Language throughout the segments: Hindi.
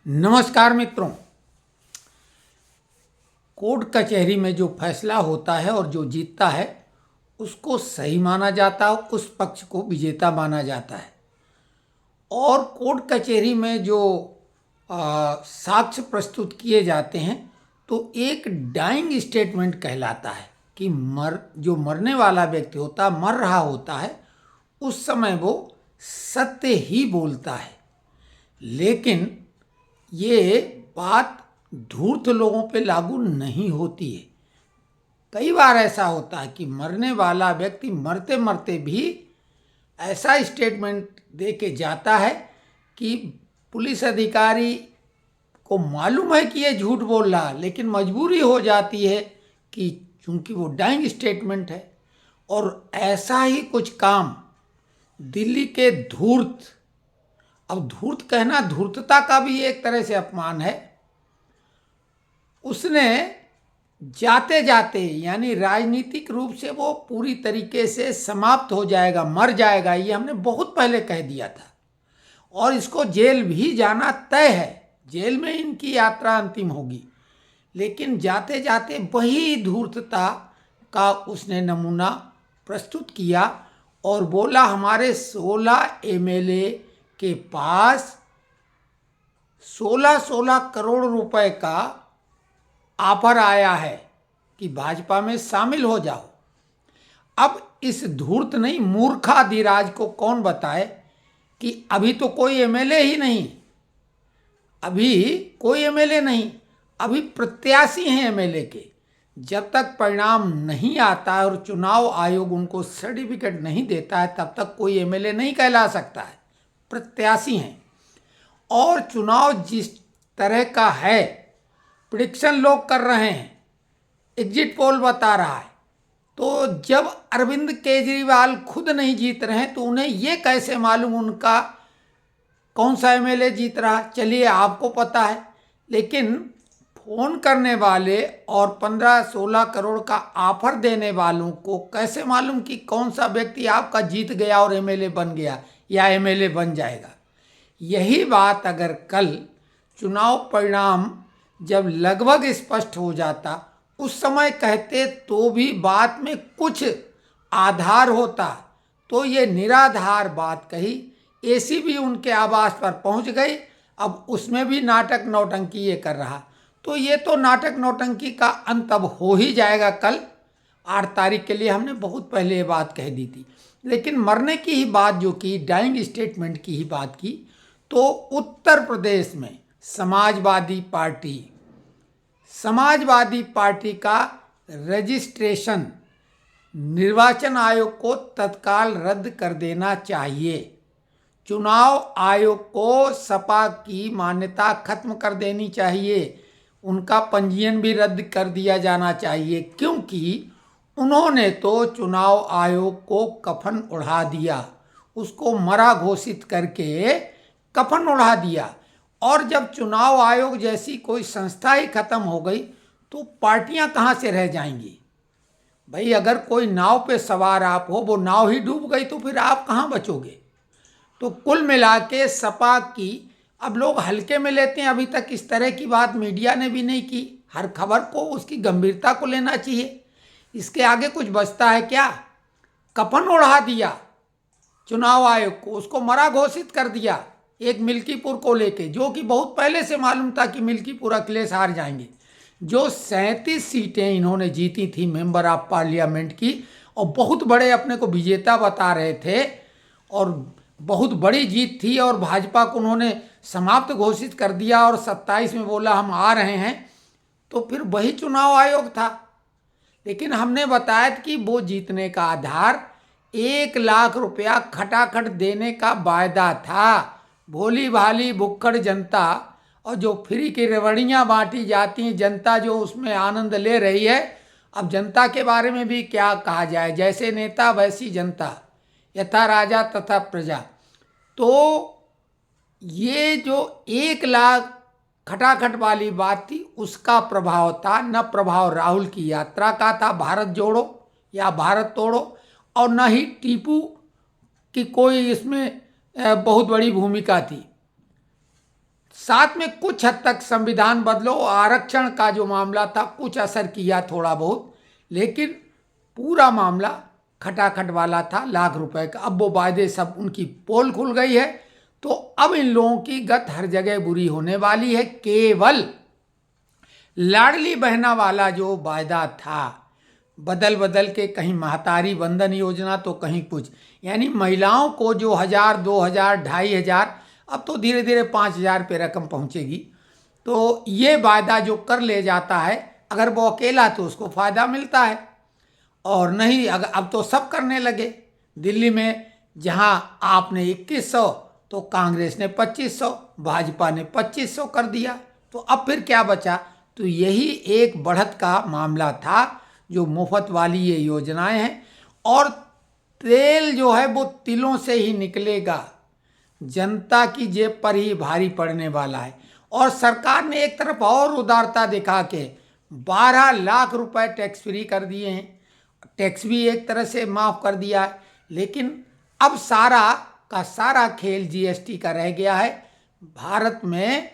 नमस्कार मित्रों। कोर्ट कचहरी में जो फैसला होता है और जो जीतता है उसको सही माना जाता है, उस पक्ष को विजेता माना जाता है। और कोर्ट कचहरी में जो साक्ष्य प्रस्तुत किए जाते हैं तो एक डाइंग स्टेटमेंट कहलाता है कि जो मरने वाला व्यक्ति होता है, मर रहा होता है, उस समय वो सत्य ही बोलता है। लेकिन ये बात धूर्त लोगों पे लागू नहीं होती है। कई बार ऐसा होता है कि मरने वाला व्यक्ति मरते मरते भी ऐसा स्टेटमेंट दे के जाता है कि पुलिस अधिकारी को मालूम है कि ये झूठ बोल रहा है, लेकिन मजबूरी हो जाती है कि चूंकि वो डाइंग स्टेटमेंट है। और ऐसा ही कुछ काम दिल्ली के धूर्त, अब धूर्त कहना धूर्तता का भी एक तरह से अपमान है, उसने जाते जाते यानी राजनीतिक रूप से वो पूरी तरीके से समाप्त हो जाएगा, मर जाएगा, ये हमने बहुत पहले कह दिया था। और इसको जेल भी जाना तय है, जेल में इनकी यात्रा अंतिम होगी। लेकिन जाते जाते वही धूर्तता का उसने नमूना प्रस्तुत किया और बोला हमारे 16 एमएलए के पास 16-16 करोड़ रुपए का ऑफर आया है कि भाजपा में शामिल हो जाओ। अब इस धूर्त नहीं मूर्खाधिराज को कौन बताए कि अभी तो कोई एमएलए ही नहीं, अभी कोई एमएलए नहीं, अभी प्रत्याशी हैं एमएलए के। जब तक परिणाम नहीं आता है और चुनाव आयोग उनको सर्टिफिकेट नहीं देता है तब तक कोई एमएलए नहीं कहला सकता है, प्रत्याशी हैं। और चुनाव जिस तरह का है, प्रिडिक्शन लोग कर रहे हैं, एग्जिट पोल बता रहा है, तो जब अरविंद केजरीवाल खुद नहीं जीत रहे हैं तो उन्हें ये कैसे मालूम उनका कौन सा एमएलए जीत रहा। चलिए आपको पता है, लेकिन फोन करने वाले और 15-16 करोड़ का ऑफर देने वालों को कैसे मालूम कि कौन सा व्यक्ति आपका जीत गया और एमएलए बन गया या एमएलए बन जाएगा। यही बात अगर कल चुनाव परिणाम जब लगभग स्पष्ट हो जाता उस समय कहते तो भी बात में कुछ आधार होता, तो ये निराधार बात कही। एसीबी उनके आवास पर पहुंच गई, अब उसमें भी नाटक नौटंकी ये कर रहा। तो ये तो नाटक नौटंकी का अंत अब हो ही जाएगा कल 8 तारीख के लिए, हमने बहुत पहले ये बात कह दी थी। लेकिन मरने की ही बात जो की, डाइंग स्टेटमेंट की ही बात की, तो उत्तर प्रदेश में समाजवादी पार्टी का रजिस्ट्रेशन निर्वाचन आयोग को तत्काल रद्द कर देना चाहिए। चुनाव आयोग को सपा की मान्यता खत्म कर देनी चाहिए, उनका पंजीयन भी रद्द कर दिया जाना चाहिए, क्योंकि उन्होंने तो चुनाव आयोग को कफन उड़ा दिया, उसको मरा घोषित करके कफन उड़ा दिया। और जब चुनाव आयोग जैसी कोई संस्था ही खत्म हो गई तो पार्टियां कहाँ से रह जाएंगी। भाई अगर कोई नाव पे सवार आप हो, वो नाव ही डूब गई तो फिर आप कहाँ बचोगे। तो कुल मिला के सपा की अब लोग हल्के में लेते हैं, अभी तक इस तरह की बात मीडिया ने भी नहीं की। हर खबर को उसकी गंभीरता को लेना चाहिए। इसके आगे कुछ बचता है क्या। कफन उड़ा दिया चुनाव आयोग को, उसको मरा घोषित कर दिया एक मिल्कीपुर को लेके, जो कि बहुत पहले से मालूम था कि मिल्कीपुर अखिलेश हार जाएंगे। जो 37 सीटें इन्होंने जीती थी मेंबर ऑफ पार्लियामेंट की, और बहुत बड़े अपने को विजेता बता रहे थे और बहुत बड़ी जीत थी, और भाजपा को उन्होंने समाप्त घोषित कर दिया और 27 में बोला हम आ रहे हैं, तो फिर वही चुनाव आयोग था। लेकिन हमने बताया कि वो जीतने का आधार 1 लाख रुपया खटाखट देने का वायदा था। भोली भाली भुक्कड़ जनता, और जो फ्री की रेवड़ियाँ बांटी जाती हैं, जनता जो उसमें आनंद ले रही है। अब जनता के बारे में भी क्या कहा जाए, जैसे नेता वैसी जनता, यथा राजा तथा प्रजा। तो ये जो 1 लाख खटाखट वाली बात थी उसका प्रभाव था, न प्रभाव राहुल की यात्रा का था भारत जोड़ो या भारत तोड़ो, और न ही टीपू की कोई इसमें बहुत बड़ी भूमिका थी। साथ में कुछ हद तक संविधान बदलो, आरक्षण का जो मामला था कुछ असर किया थोड़ा बहुत, लेकिन पूरा मामला खटाखट वाला था, लाख रुपए का। अब वो वायदे सब उनकी पोल खुल गई है, तो अब इन लोगों की गत हर जगह बुरी होने वाली है। केवल लाडली बहना वाला जो वायदा था, बदल बदल के कहीं महतारी बंधन योजना तो कहीं कुछ, यानी महिलाओं को जो 1000, 2000, 2500, अब तो धीरे धीरे 5000 पे रकम पहुंचेगी। तो ये वायदा जो कर ले जाता है, अगर वो अकेला तो उसको फायदा मिलता है, और नहीं अगर अब तो सब करने लगे। दिल्ली में जहां आपने 2100 तो कांग्रेस ने 2500, भाजपा ने 2500 कर दिया, तो अब फिर क्या बचा? तो यही एक बढ़त का मामला था, जो मुफ्त वाली ये योजनाएं हैं। और तेल जो है वो तिलों से ही निकलेगा, जनता की जेब पर ही भारी पड़ने वाला है। और सरकार ने एक तरफ और उदारता दिखा के 12 लाख रुपए टैक्स फ्री कर दिए हैं, टैक्स भी एक तरह से माफ़ कर दिया है। लेकिन अब सारा का सारा खेल जीएसटी का रह गया है। भारत में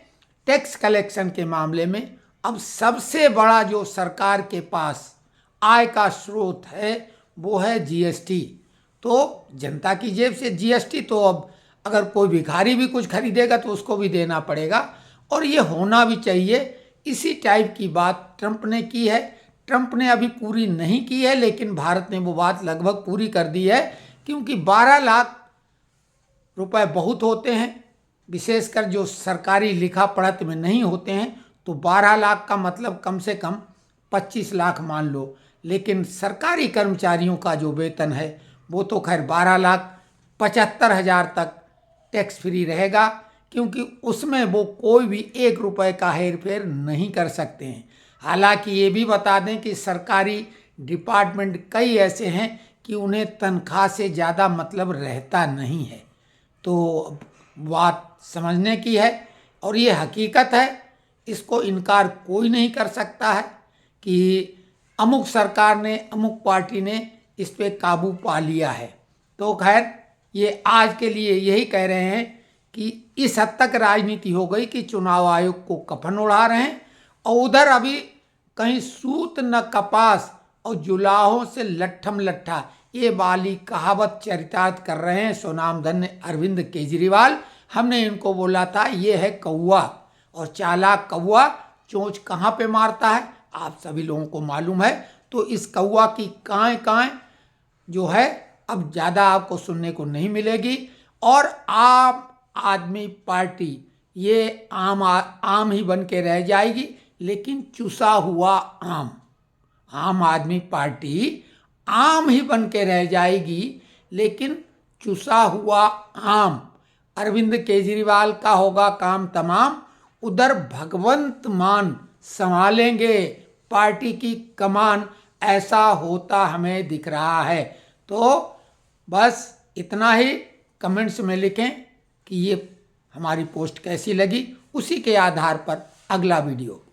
टैक्स कलेक्शन के मामले में अब सबसे बड़ा जो सरकार के पास आय का स्रोत है वो है जीएसटी। तो जनता की जेब से जीएसटी, तो अब अगर कोई भिखारी भी कुछ खरीदेगा तो उसको भी देना पड़ेगा, और ये होना भी चाहिए। इसी टाइप की बात ट्रंप ने की है। ट्रंप ने अभी पूरी नहीं की है, लेकिन भारत ने वो बात लगभग पूरी कर दी है, क्योंकि 12 लाख रुपए बहुत होते हैं, विशेषकर जो सरकारी लिखा पढ़त में नहीं होते हैं। तो 12 लाख का मतलब कम से कम 25 लाख मान लो, लेकिन सरकारी कर्मचारियों का जो वेतन है वो तो खैर 12,75,000 तक टैक्स फ्री रहेगा, क्योंकि उसमें वो कोई भी 1 रुपए का हेर फेर नहीं कर सकते हैं। हालांकि ये भी बता दें कि सरकारी डिपार्टमेंट कई ऐसे हैं कि उन्हें तनख्वाह से ज़्यादा मतलब रहता नहीं है। तो बात समझने की है, और ये हकीकत है, इसको इनकार कोई नहीं कर सकता है कि अमुक सरकार ने, अमुक पार्टी ने इस पे काबू पा लिया है। तो खैर ये आज के लिए यही कह रहे हैं कि इस हद तक राजनीति हो गई कि चुनाव आयोग को कफन उड़ा रहे हैं, और उधर अभी कहीं सूत न कपास और जुलाहों से लट्ठम लट्ठा, ये वाली कहावत चरितार्थ कर रहे हैं स्वनामधन्य अरविंद केजरीवाल। हमने इनको बोला था ये है कौआ, और चालाक कौआ चोंच कहाँ पे मारता है आप सभी लोगों को मालूम है। तो इस कौआ की काएं काएं जो है अब ज़्यादा आपको सुनने को नहीं मिलेगी। और आम आदमी पार्टी ये आम ही बन के रह जाएगी, लेकिन चुसा हुआ आम। आम आदमी पार्टी आम ही बन के रह जाएगी, लेकिन चुसा हुआ आम। अरविंद केजरीवाल का होगा काम तमाम, उधर भगवंत मान संभालेंगे पार्टी की कमान, ऐसा होता हमें दिख रहा है। तो बस इतना ही कमेंट्स में लिखें कि ये हमारी पोस्ट कैसी लगी, उसी के आधार पर अगला वीडियो